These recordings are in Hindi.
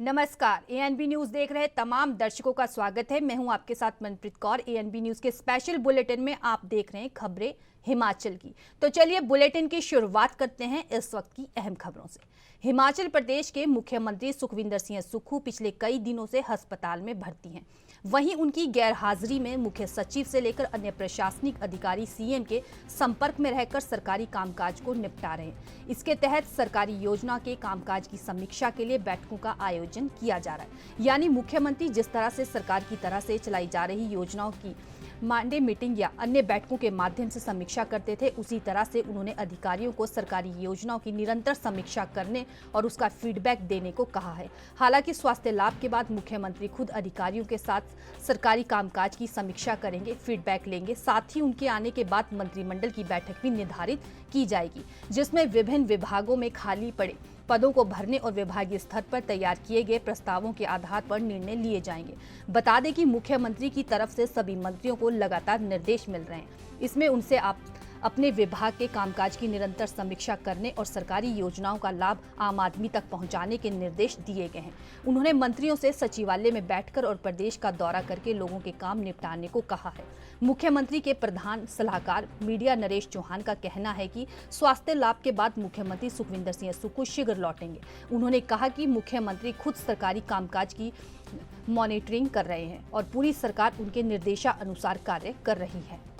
नमस्कार, एएनबी न्यूज देख रहे तमाम दर्शकों का स्वागत है। मैं हूं आपके साथ मनप्रीत कौर। एएनबी न्यूज के स्पेशल बुलेटिन में आप देख रहे हैं खबरें हिमाचल की। तो चलिए बुलेटिन की शुरुआत करते हैं इस वक्त की अहम खबरों से। हिमाचल प्रदेश के मुख्यमंत्री सुखविंदर सिंह सुक्खू पिछले कई दिनों से अस्पताल में भर्ती हैं। वहीं उनकी गैरहाजिरी में मुख्य सचिव से लेकर अन्य प्रशासनिक अधिकारी सीएम के संपर्क में रहकर सरकारी कामकाज को निपटा रहे हैं। इसके तहत सरकारी योजना के कामकाज की समीक्षा के लिए बैठकों का आयोजन किया जा रहा है। यानी मुख्यमंत्री जिस तरह से सरकार की तरह से चलाई जा रही योजनाओं की मांडे मीटिंग या अन्य बैठकों के माध्यम से समीक्षा करते थे, उसी तरह से उन्होंने अधिकारियों को सरकारी योजनाओं की निरंतर समीक्षा करने और उसका फीडबैक देने को कहा है। हालांकि स्वास्थ्य लाभ के बाद मुख्यमंत्री खुद अधिकारियों के साथ सरकारी कामकाज की समीक्षा करेंगे, फीडबैक लेंगे। साथ ही उनके आने के बाद मंत्रिमंडल की बैठक भी निर्धारित की जाएगी, जिसमें विभिन्न विभागों में खाली पड़े पदों को भरने और विभागीय स्तर पर तैयार किए गए प्रस्तावों के आधार पर निर्णय लिए जाएंगे। बता दें कि मुख्यमंत्री की तरफ से सभी मंत्रियों को लगातार निर्देश मिल रहे हैं। इसमें उनसे अपने विभाग के कामकाज की निरंतर समीक्षा करने और सरकारी योजनाओं का लाभ आम आदमी तक पहुंचाने के निर्देश दिए गए हैं। उन्होंने मंत्रियों से सचिवालय में बैठकर और प्रदेश का दौरा करके लोगों के काम निपटाने को कहा है। मुख्यमंत्री के प्रधान सलाहकार मीडिया नरेश चौहान का कहना है कि स्वास्थ्य लाभ के बाद मुख्यमंत्री सुखविंदर सिंह सुक्खू शीघ्र लौटेंगे। उन्होंने कहा कि मुख्यमंत्री खुद सरकारी कामकाज की मॉनिटरिंग कर रहे हैं और पूरी सरकार उनके निर्देशानुसार कार्य कर रही है।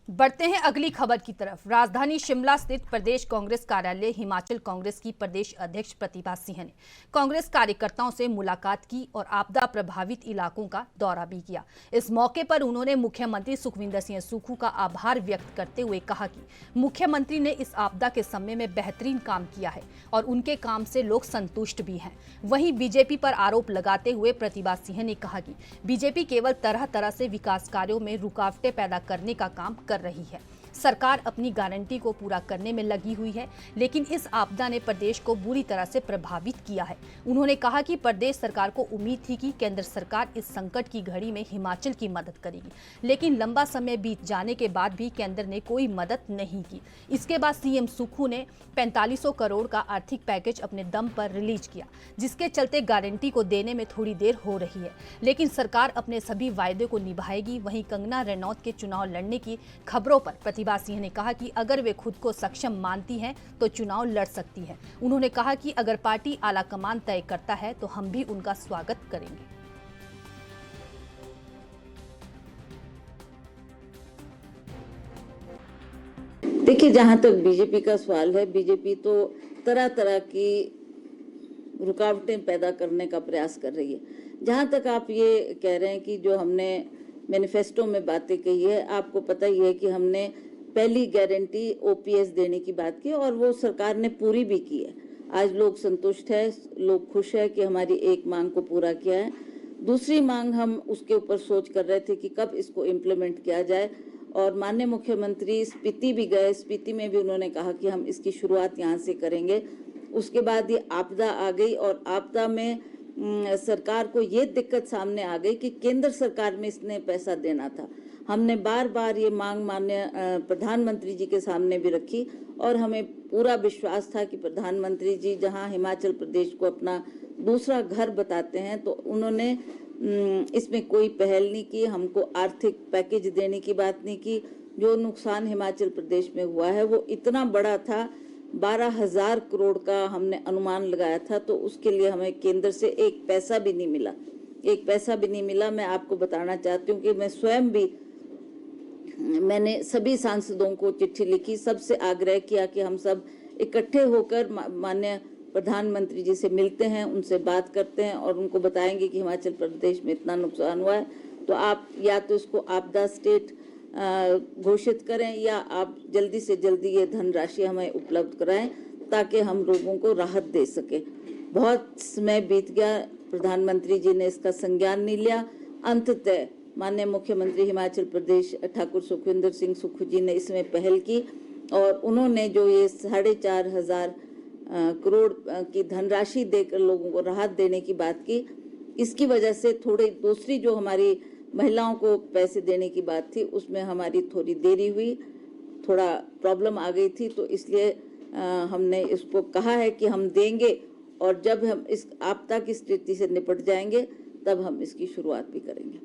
बढ़ते हैं अगली खबर की तरफ। राजधानी शिमला स्थित प्रदेश कांग्रेस कार्यालय हिमाचल कांग्रेस की प्रदेश अध्यक्ष प्रतिभा सिंह ने कांग्रेस कार्यकर्ताओं से मुलाकात की और आपदा प्रभावित इलाकों का दौरा भी किया। इस मौके पर उन्होंने मुख्यमंत्री सुखविंदर सिंह सुक्खू का आभार व्यक्त करते हुए कहा कि मुख्यमंत्री ने इस आपदा के समय में बेहतरीन काम किया है और उनके काम से लोग संतुष्ट भी हैं। वहीं बीजेपी पर आरोप लगाते हुए प्रतिभा सिंह ने कहा कि बीजेपी केवल तरह तरह से विकास कार्यों में रुकावटें पैदा करने का काम कर रही है। सरकार अपनी गारंटी को पूरा करने में लगी हुई है, लेकिन इस आपदा ने प्रदेश को बुरी तरह से प्रभावित किया है। उन्होंने कहा कि प्रदेश सरकार को उम्मीद थी कि केंद्र सरकार इस संकट की घड़ी में हिमाचल की मदद करेगी, लेकिन लंबा समय बीत जाने के बाद भी केंद्र ने कोई मदद नहीं की। इसके बाद सीएम सुक्खू ने 4500 करोड़ का आर्थिक पैकेज अपने दम पर रिलीज किया, जिसके चलते गारंटी को देने में थोड़ी देर हो रही है, लेकिन सरकार अपने सभी वायदे को निभाएगी। वहीं कंगना रनौत के चुनाव लड़ने की खबरों पर प्रतिभा सिंह ने कहा कि अगर वे खुद को सक्षम मानती हैं तो चुनाव लड़ सकती है। उन्होंने कहा कि अगर पार्टी आला कमान तय करता है तो हम भी उनका स्वागत करेंगे। देखिए, जहां तक बीजेपी का सवाल है, बीजेपी तो तरह तरह की रुकावटें पैदा करने का प्रयास कर रही है। जहां तक आप ये कह रहे हैं कि जो हमने मैनिफेस्टो में बातें कही है, आपको पता ही है कि हमने पहली गारंटी ओपीएस देने की बात की और वो सरकार ने पूरी भी की है। आज लोग संतुष्ट है, लोग खुश है कि हमारी एक मांग को पूरा किया है। दूसरी मांग हम उसके ऊपर सोच कर रहे थे कि कब इसको इम्प्लीमेंट किया जाए, और माननीय मुख्यमंत्री स्पीति भी गए। स्पीति में भी उन्होंने कहा कि हम इसकी शुरुआत यहाँ से करेंगे। उसके बाद ये आपदा आ गई और आपदा में सरकार को ये दिक्कत सामने आ गई कि केंद्र सरकार में इसने पैसा देना था। हमने बार बार ये मांग माननीय प्रधानमंत्री जी के सामने भी रखी और हमें पूरा विश्वास था कि प्रधानमंत्री जी जहां हिमाचल प्रदेश को अपना दूसरा घर बताते हैं, तो उन्होंने इसमें कोई पहल नहीं की। हमको आर्थिक पैकेज देने की बात नहीं की। जो नुकसान हिमाचल प्रदेश में हुआ है वो इतना बड़ा था, 12,000 करोड़ का हमने अनुमान लगाया था, तो उसके लिए हमें केंद्र से एक पैसा भी नहीं मिला। एक पैसा भी नहीं मिला। मैं आपको बताना चाहती हूँ कि मैं स्वयं भी, मैंने सभी सांसदों को चिट्ठी लिखी, सबसे आग्रह किया कि हम सब इकट्ठे होकर माननीय प्रधानमंत्री जी से मिलते हैं, उनसे बात करते हैं और उनको बताएंगे कि हिमाचल प्रदेश में इतना नुकसान हुआ है, तो आप या तो इसको आपदा स्टेट घोषित करें या आप जल्दी से जल्दी ये धनराशि हमें उपलब्ध कराएं ताकि हम लोगों को राहत दे सके। बहुत समय बीत गया, प्रधानमंत्री जी ने इसका संज्ञान नहीं लिया। अंततः माननीय मुख्यमंत्री हिमाचल प्रदेश ठाकुर सुखविंदर सिंह सुक्खू जी ने इसमें पहल की और उन्होंने जो ये 4,500 करोड़ की धनराशि देकर लोगों को राहत देने की बात की, इसकी वजह से थोड़ी दूसरी जो हमारी महिलाओं को पैसे देने की बात थी, उसमें हमारी थोड़ी देरी हुई, थोड़ा प्रॉब्लम आ गई थी, तो इसलिए हमने इसको कहा है कि हम देंगे और जब हम इस आपदा की स्थिति से निपट जाएंगे तब हम इसकी शुरुआत भी करेंगे।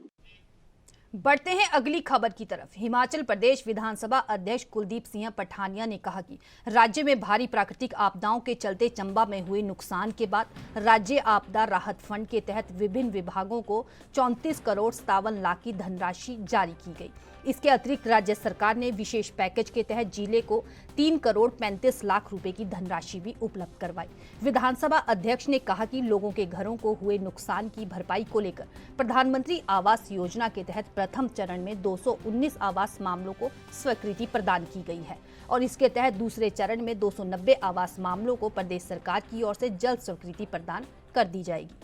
बढ़ते हैं अगली खबर की तरफ। हिमाचल प्रदेश विधानसभा अध्यक्ष कुलदीप सिंह पठानिया ने कहा कि राज्य में भारी प्राकृतिक आपदाओं के चलते चंबा में हुए नुकसान के बाद राज्य आपदा राहत फंड के तहत विभिन्न विभागों को 34 करोड़ 57 लाख की धनराशि जारी की गई। इसके अतिरिक्त राज्य सरकार ने विशेष पैकेज के तहत जिले को 3 करोड़ 35 लाख रुपए की धनराशि भी उपलब्ध करवाई। विधानसभा अध्यक्ष ने कहा कि लोगों के घरों को हुए नुकसान की भरपाई को लेकर प्रधानमंत्री आवास योजना के तहत प्रथम चरण में 219 आवास मामलों को स्वीकृति प्रदान की गई है और इसके तहत दूसरे चरण में 290 आवास मामलों को प्रदेश सरकार की ओर से जल्द स्वीकृति प्रदान कर दी जाएगी।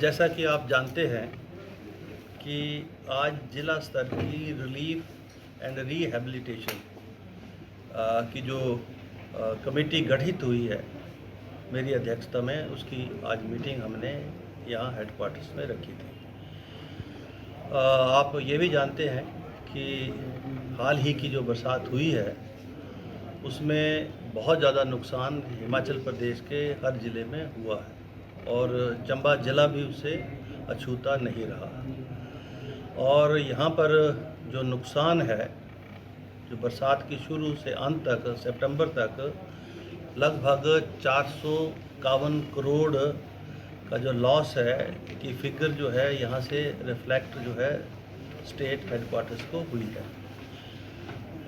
जैसा कि आप जानते हैं कि आज जिला स्तर की रिलीफ एंड रिहैबिलिटेशन की जो कमेटी गठित हुई है मेरी अध्यक्षता में, उसकी आज मीटिंग हमने यहाँ हेडक्वार्टर्स में रखी थी। आप ये भी जानते हैं कि हाल ही की जो बरसात हुई है उसमें बहुत ज़्यादा नुकसान हिमाचल प्रदेश के हर ज़िले में हुआ है और चंबा जिला भी उससे अछूता नहीं रहा। और यहाँ पर जो नुकसान है, जो बरसात की शुरू से अंत तक सितंबर तक लगभग 451 करोड़ का जो लॉस है की फिगर जो है यहाँ से रिफ्लेक्ट जो है स्टेट हेडक्वार्टर्स को हुई है।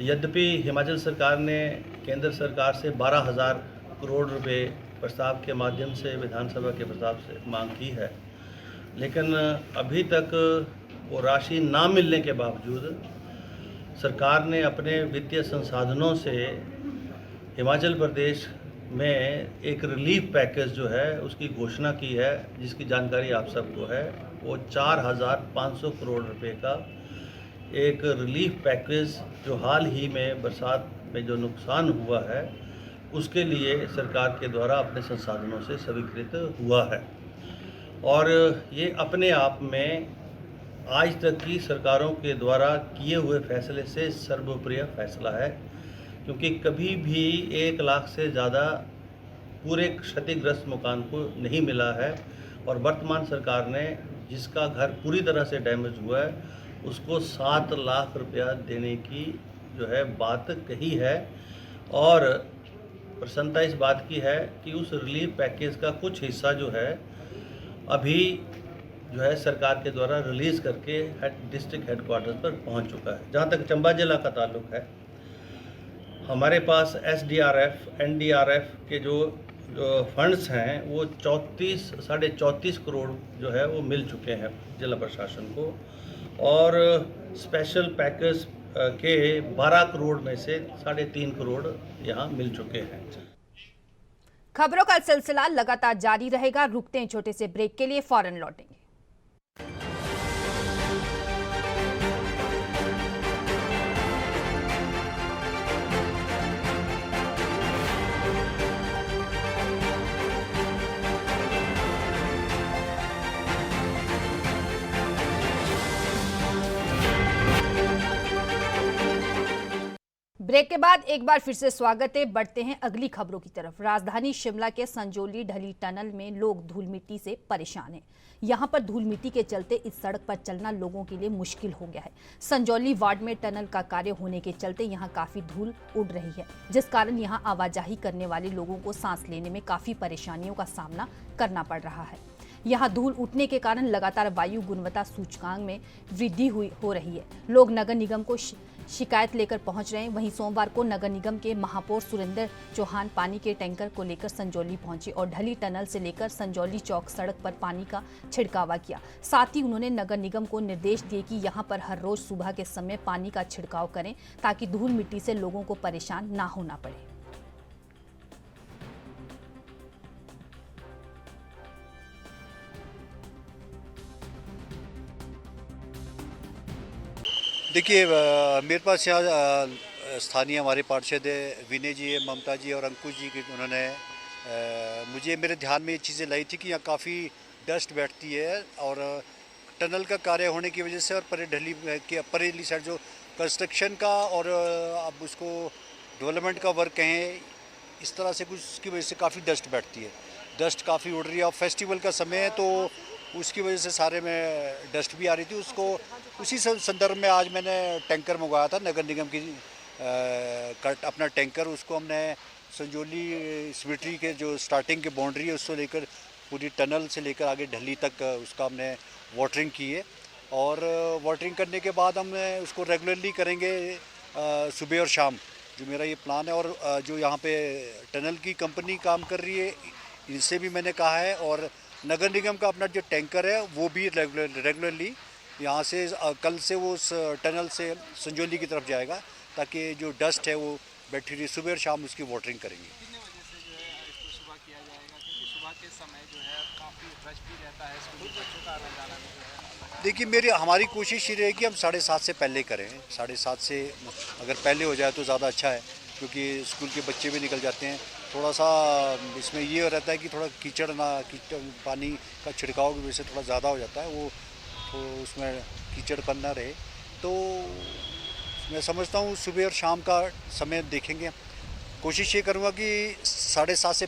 यद्यपि हिमाचल सरकार ने केंद्र सरकार से 12,000 करोड़ रुपए प्रस्ताव के माध्यम से विधानसभा के प्रस्ताव से मांग की है, लेकिन अभी तक वो राशि ना मिलने के बावजूद सरकार ने अपने वित्तीय संसाधनों से हिमाचल प्रदेश में एक रिलीफ पैकेज जो है उसकी घोषणा की है, जिसकी जानकारी आप सबको है। वो 4,500 करोड़ रुपए का एक रिलीफ पैकेज जो हाल ही में बरसात में जो नुकसान हुआ है उसके लिए सरकार के द्वारा अपने संसाधनों से स्वीकृत हुआ है। और ये अपने आप में आज तक की सरकारों के द्वारा किए हुए फैसले से सर्वोपरि फैसला है, क्योंकि कभी भी 1 लाख से ज़्यादा पूरे क्षतिग्रस्त मकान को नहीं मिला है। और वर्तमान सरकार ने जिसका घर पूरी तरह से डैमेज हुआ है उसको 7 लाख रुपया देने की जो है बात कही है। और प्रसन्नता इस बात की है कि उस रिलीफ पैकेज का कुछ हिस्सा जो है अभी जो है सरकार के द्वारा रिलीज़ करके डिस्ट्रिक्ट हेडक्वार्टर्स पर पहुंच चुका है। जहां तक चंबा जिला का ताल्लुक है, हमारे पास SDRF, NDRF के जो फंड्स हैं वो 34.5 करोड़ जो है वो मिल चुके हैं जिला प्रशासन को, और स्पेशल पैकेज के 12 करोड़ में से 3.5 करोड़ यहाँ मिल चुके हैं। खबरों का सिलसिला लगातार जारी रहेगा। रुकते हैं छोटे से ब्रेक के लिए, फौरन लौटेंगे। ब्रेक के बाद एक बार फिर से स्वागत है। बढ़ते हैं अगली खबरों की तरफ। राजधानी शिमला के संजौली ढली टनल में लोग धूल मिट्टी से परेशान हैं। यहां पर धूल मिट्टी के चलते इस सड़क पर चलना लोगों के लिए मुश्किल हो गया है। संजौली वार्ड में टनल का कार्य होने के चलते यहां काफी धूल उड़ रही है, जिस कारण यहां आवाजाही करने वाले लोगों को सांस लेने में काफी परेशानियों का सामना करना पड़ रहा है। यहां धूल उठने के कारण लगातार वायु गुणवत्ता सूचकांक में वृद्धि हो रही है। लोग नगर निगम को शिकायत लेकर पहुंच रहे हैं। वहीं सोमवार को नगर निगम के महापौर सुरेंद्र चौहान पानी के टैंकर को लेकर संजौली पहुंचे और ढली टनल से लेकर संजौली चौक सड़क पर पानी का छिड़कावा किया। साथ ही उन्होंने नगर निगम को निर्देश दिए कि यहां पर हर रोज सुबह के समय पानी का छिड़काव करें, ताकि धूल मिट्टी से लोगों को परेशान ना होना पड़े। देखिए, मेरे पास यहाँ स्थानीय हमारे पार्षद विनय जी, ममता जी और अंकुश जी की उन्होंने मुझे मेरे ध्यान में ये चीज़ें लाई थी कि यहाँ काफ़ी डस्ट बैठती है और टनल का कार्य होने की वजह से और परेढली के परेली साइड जो कंस्ट्रक्शन का और अब उसको डेवलपमेंट का वर्क कहें, इस तरह से कुछ उसकी वजह से काफ़ी डस्ट बैठती है। डस्ट काफ़ी उड़ रही है और फेस्टिवल का समय है तो उसकी वजह से सारे में डस्ट भी आ रही थी। उसको उसी संदर्भ में आज मैंने टैंकर मंगवाया था नगर निगम की अपना टैंकर, उसको हमने संजौली स्वीटरी के जो स्टार्टिंग की बाउंड्री है उसको लेकर पूरी टनल से लेकर आगे ढली तक उसका हमने वाटरिंग की है और वाटरिंग करने के बाद हम उसको रेगुलरली करेंगे सुबह और शाम, जो मेरा ये प्लान है। और जो यहाँ पे टनल की कंपनी काम कर रही है इनसे भी मैंने कहा है और नगर निगम का अपना जो टैंकर है वो भी रेगुलरली यहाँ से कल से वो उस टनल से संजौली की तरफ जाएगा ताकि जो डस्ट है वो बैठी रही, सुबह और शाम उसकी वाटरिंग करेंगे। कितने बजे से जो है इसको सुबह किया जाएगा, क्योंकि सुबह के समय जो है काफ़ी रश भी रहता है, स्कूल बच्चों का आना जाना भी जो है। देखिए हमारी कोशिश ये रहेगी हम 7:30 से पहले करें। 7:30 से अगर पहले हो जाए तो ज़्यादा अच्छा है क्योंकि स्कूल के बच्चे भी निकल जाते हैं। थोड़ा सा इसमें ये रहता है कि थोड़ा कीचड़ पानी का छिड़काव की वजह से थोड़ा ज़्यादा हो जाता है, वो तो उसमें कीचड़पन ना रहे। तो मैं समझता हूँ सुबह और शाम का समय देखेंगे। कोशिश ये करूँगा कि 7:30 से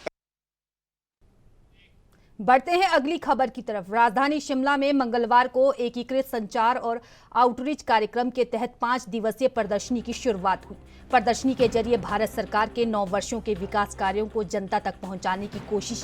बढ़ते हैं अगली खबर की तरफ। राजधानी शिमला में मंगलवार को एकीकृत संचार और आउटरीच कार्यक्रम के तहत 5 दिवसीय प्रदर्शनी की शुरुआत हुई। प्रदर्शनी के जरिए भारत सरकार के 9 वर्षों के विकास कार्यों को जनता तक पहुंचाने की कोशिश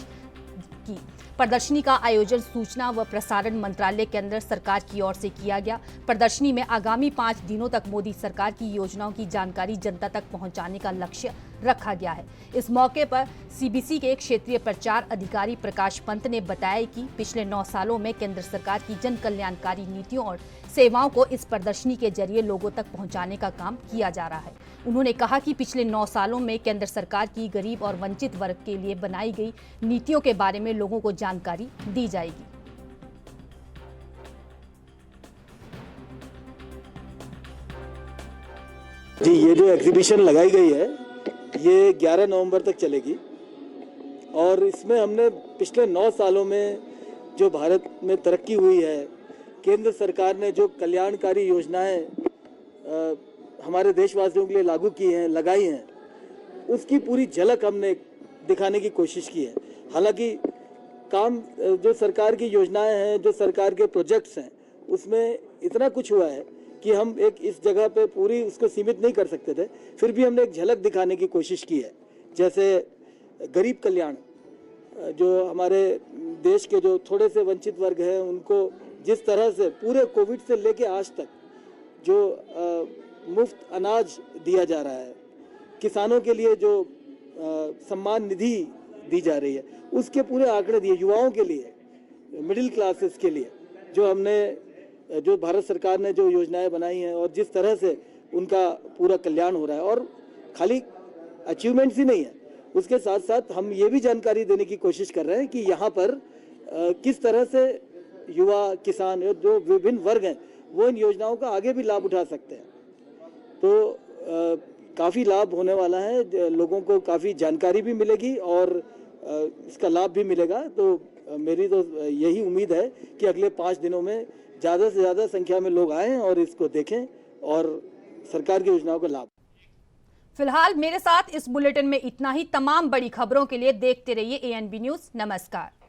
की। प्रदर्शनी का आयोजन सूचना व प्रसारण मंत्रालय के अंदर सरकार की ओर से किया गया। प्रदर्शनी में आगामी 5 दिनों तक मोदी सरकार की योजनाओं की जानकारी जनता तक पहुंचाने का लक्ष्य रखा गया है। इस मौके पर सीबीसी के क्षेत्रीय प्रचार अधिकारी प्रकाश पंत ने बताया कि पिछले 9 सालों में केंद्र सरकार की जन कल्याणकारी नीतियों और सेवाओं को इस प्रदर्शनी के जरिए लोगों तक पहुंचाने का काम किया जा रहा है। उन्होंने कहा कि पिछले 9 सालों में केंद्र सरकार की गरीब और वंचित वर्ग के लिए बनाई गई नीतियों के बारे में लोगों को जानकारी दी जाएगी। जी, ये जो एग्जीबिशन लगाई गई है ये 11 नवंबर तक चलेगी और इसमें हमने पिछले 9 सालों में जो भारत में तरक्की हुई है, केंद्र सरकार ने जो कल्याणकारी योजनाएं हमारे देशवासियों के लिए लागू की हैं, लगाई हैं, उसकी पूरी झलक हमने दिखाने की कोशिश की है। हालांकि काम जो सरकार की योजनाएं हैं, जो सरकार के प्रोजेक्ट्स हैं, उसमें इतना कुछ हुआ है कि हम एक इस जगह पे पूरी उसको सीमित नहीं कर सकते थे, फिर भी हमने एक झलक दिखाने की कोशिश की है। जैसे गरीब कल्याण, जो हमारे देश के जो थोड़े से वंचित वर्ग हैं उनको जिस तरह से पूरे कोविड से लेके आज तक जो मुफ्त अनाज दिया जा रहा है, किसानों के लिए जो सम्मान निधि दी जा रही है, उसके पूरे आंकड़े दिए। युवाओं के लिए, मिडिल क्लासेस के लिए जो भारत सरकार ने जो योजनाएं बनाई हैं और जिस तरह से उनका पूरा कल्याण हो रहा है, और खाली अचीवमेंट्स ही नहीं है, उसके साथ साथ हम ये भी जानकारी देने की कोशिश कर रहे हैं कि यहाँ पर किस तरह से युवा, किसान, जो विभिन्न वर्ग हैं, वो इन योजनाओं का आगे भी लाभ उठा सकते हैं। तो काफ़ी लाभ होने वाला है, लोगों को काफ़ी जानकारी भी मिलेगी और इसका लाभ भी मिलेगा। तो मेरी तो यही उम्मीद है कि अगले 5 दिनों में ज़्यादा से ज़्यादा संख्या में लोग आएँ और इसको देखें और सरकार की योजनाओं का लाभ। फिलहाल मेरे साथ इस बुलेटिन में इतना ही। तमाम बड़ी खबरों के लिए देखते रहिए ANB न्यूज़। नमस्कार।